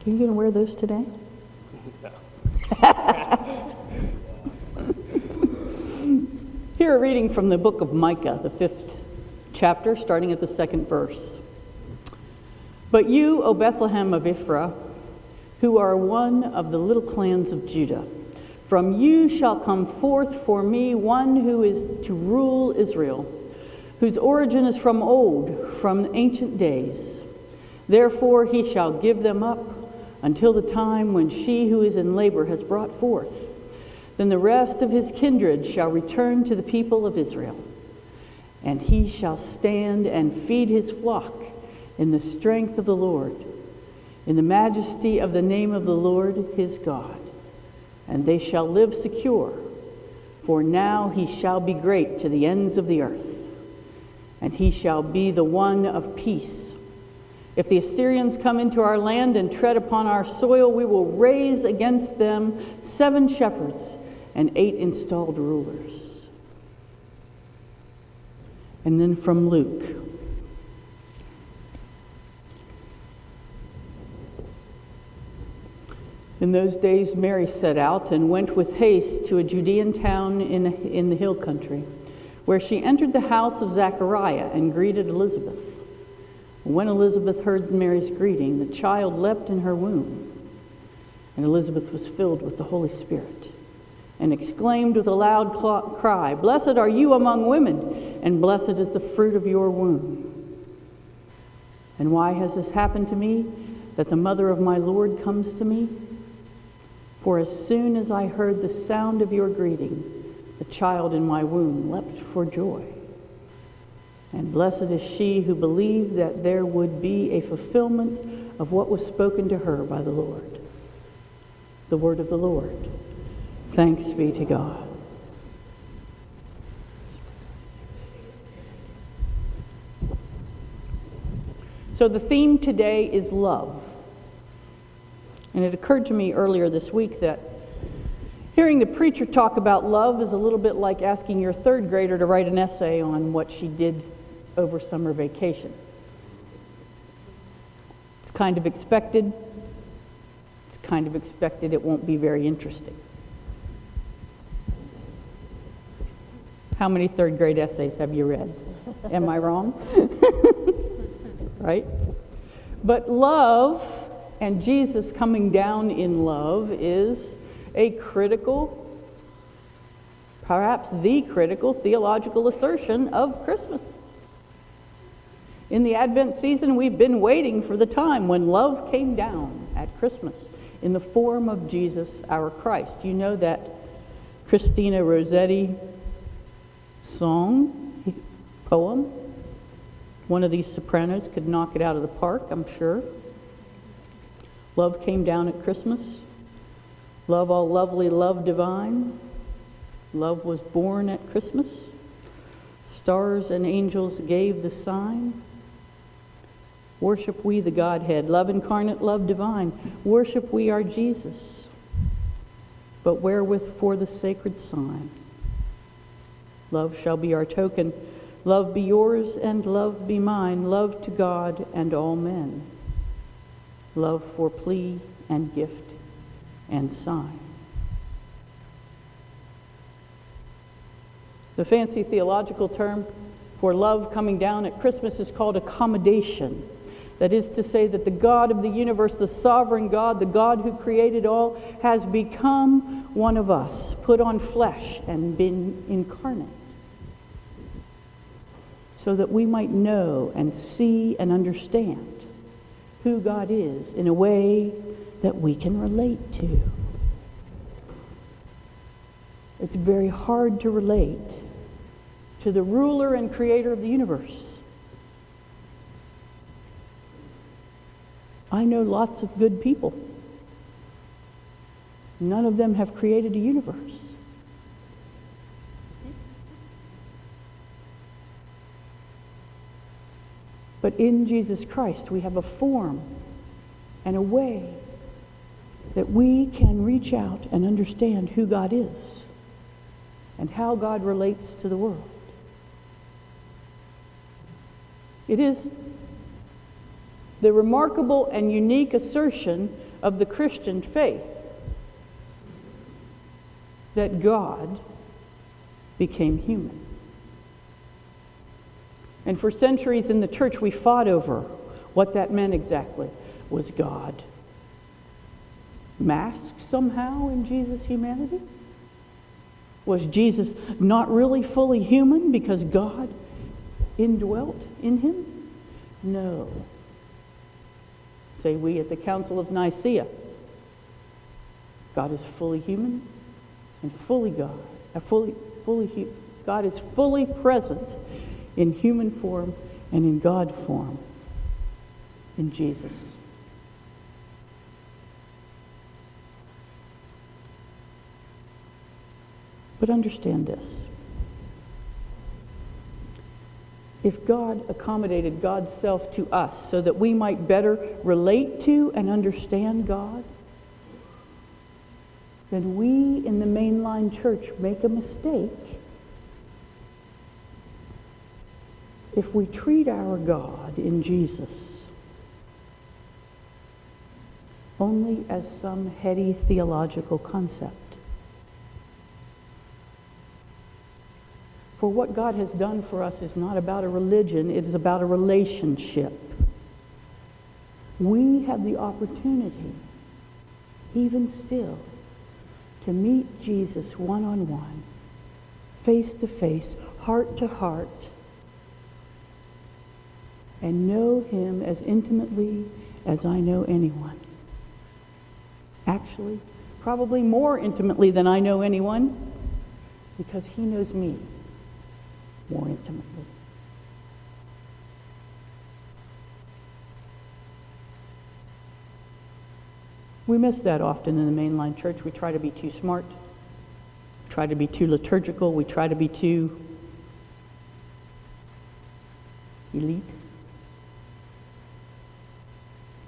Are you going to wear those today? Here a reading from the book of Micah, the 5th chapter, starting at the 2nd verse. But you, O Bethlehem of Ephraim, who are one of the little clans of Judah, from you shall come forth for me one who is to rule Israel, whose origin is from old, from ancient days. Therefore he shall give them up until the time when she who is in labor has brought forth. Then the rest of his kindred shall return to the people of Israel, and he shall stand and feed his flock in the strength of the Lord, in the majesty of the name of the Lord his God. And they shall live secure, for now he shall be great to the ends of the earth, and he shall be the one of peace. If the Assyrians come into our land and tread upon our soil, we will raise against them 7 shepherds and 8 installed rulers. And then from Luke. In those days Mary set out and went with haste to a Judean town in the hill country, where she entered the house of Zechariah and greeted Elizabeth. When Elizabeth heard Mary's greeting, the child leapt in her womb, and Elizabeth was filled with the Holy Spirit, and exclaimed with a loud cry, "Blessed are you among women, and blessed is the fruit of your womb. And why has this happened to me, that the mother of my Lord comes to me? For as soon as I heard the sound of your greeting, the child in my womb leapt for joy. And blessed is she who believed that there would be a fulfillment of what was spoken to her by the Lord." The word of the Lord. Thanks be to God. So the theme today is love. And it occurred to me earlier this week that hearing the preacher talk about love is a little bit like asking your 3rd grader to write an essay on what she did over summer vacation. It's kind of expected. It's kind of expected it won't be very interesting. How many 3rd grade essays have you read? Am I wrong? Right? But love and Jesus coming down in love is a critical, perhaps the critical theological assertion of Christmas. In the Advent season, we've been waiting for the time when love came down at Christmas in the form of Jesus, our Christ. You know that Christina Rossetti poem? One of these sopranos could knock it out of the park, I'm sure. Love came down at Christmas. Love all lovely, love divine. Love was born at Christmas. Stars and angels gave the sign. Worship we the Godhead, love incarnate, love divine. Worship we our Jesus, but wherewith for the sacred sign. Love shall be our token. Love be yours and love be mine. Love to God and all men. Love for plea and gift and sign. The fancy theological term for love coming down at Christmas is called accommodation. That is to say that the God of the universe, the sovereign God, the God who created all, has become one of us, put on flesh and been incarnate, so that we might know and see and understand who God is in a way that we can relate to. It's very hard to relate to the ruler and creator of the universe. I know lots of good people. None of them have created a universe. But in Jesus Christ, we have a form and a way that we can reach out and understand who God is and how God relates to the world. It is the remarkable and unique assertion of the Christian faith, that God became human. And for centuries in the church, we fought over what that meant exactly. Was God masked somehow in Jesus' humanity? Was Jesus not really fully human because God indwelt in him? No. Say we at the Council of Nicaea. God is fully human and fully God. God is fully present in human form and in God form in Jesus. But understand this. If God accommodated God's self to us so that we might better relate to and understand God, then we in the mainline church make a mistake if we treat our God in Jesus only as some heady theological concept. For what God has done for us is not about a religion, it is about a relationship. We have the opportunity, even still, to meet Jesus one-on-one, face-to-face, heart-to-heart, and know him as intimately as I know anyone. Actually, probably more intimately than I know anyone, because he knows me more intimately. We miss that often in the mainline church. We try to be too smart, try to be too liturgical, we try to be too elite.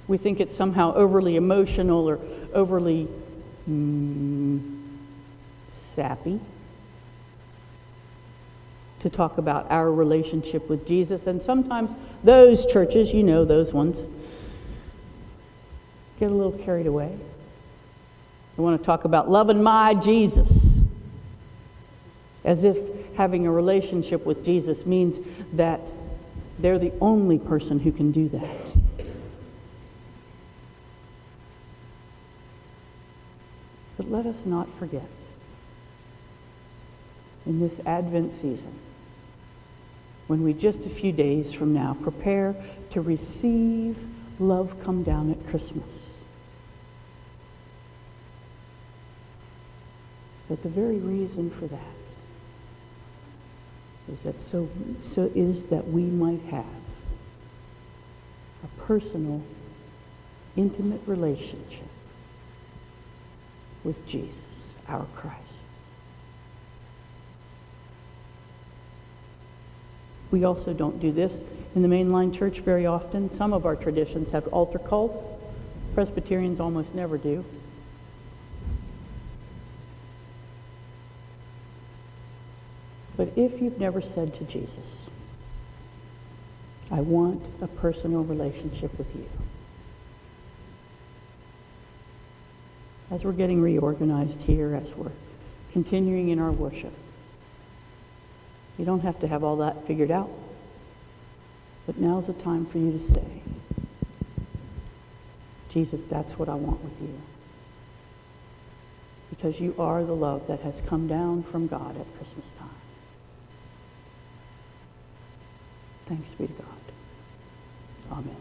We think it's somehow overly emotional or overly sappy to talk about our relationship with Jesus. And sometimes those churches, you know those ones, get a little carried away. They want to talk about loving my Jesus, as if having a relationship with Jesus means that they're the only person who can do that. But let us not forget, in this Advent season, when we just a few days from now prepare to receive love come down at Christmas, that the very reason for that is that we might have a personal, intimate relationship with Jesus, our Christ. We also don't do this in the mainline church very often. Some of our traditions have altar calls. Presbyterians almost never do. But if you've never said to Jesus, I want a personal relationship with you, as we're getting reorganized here, as we're continuing in our worship, you don't have to have all that figured out. But now's the time for you to say, Jesus, that's what I want with you. Because you are the love that has come down from God at Christmas time. Thanks be to God. Amen.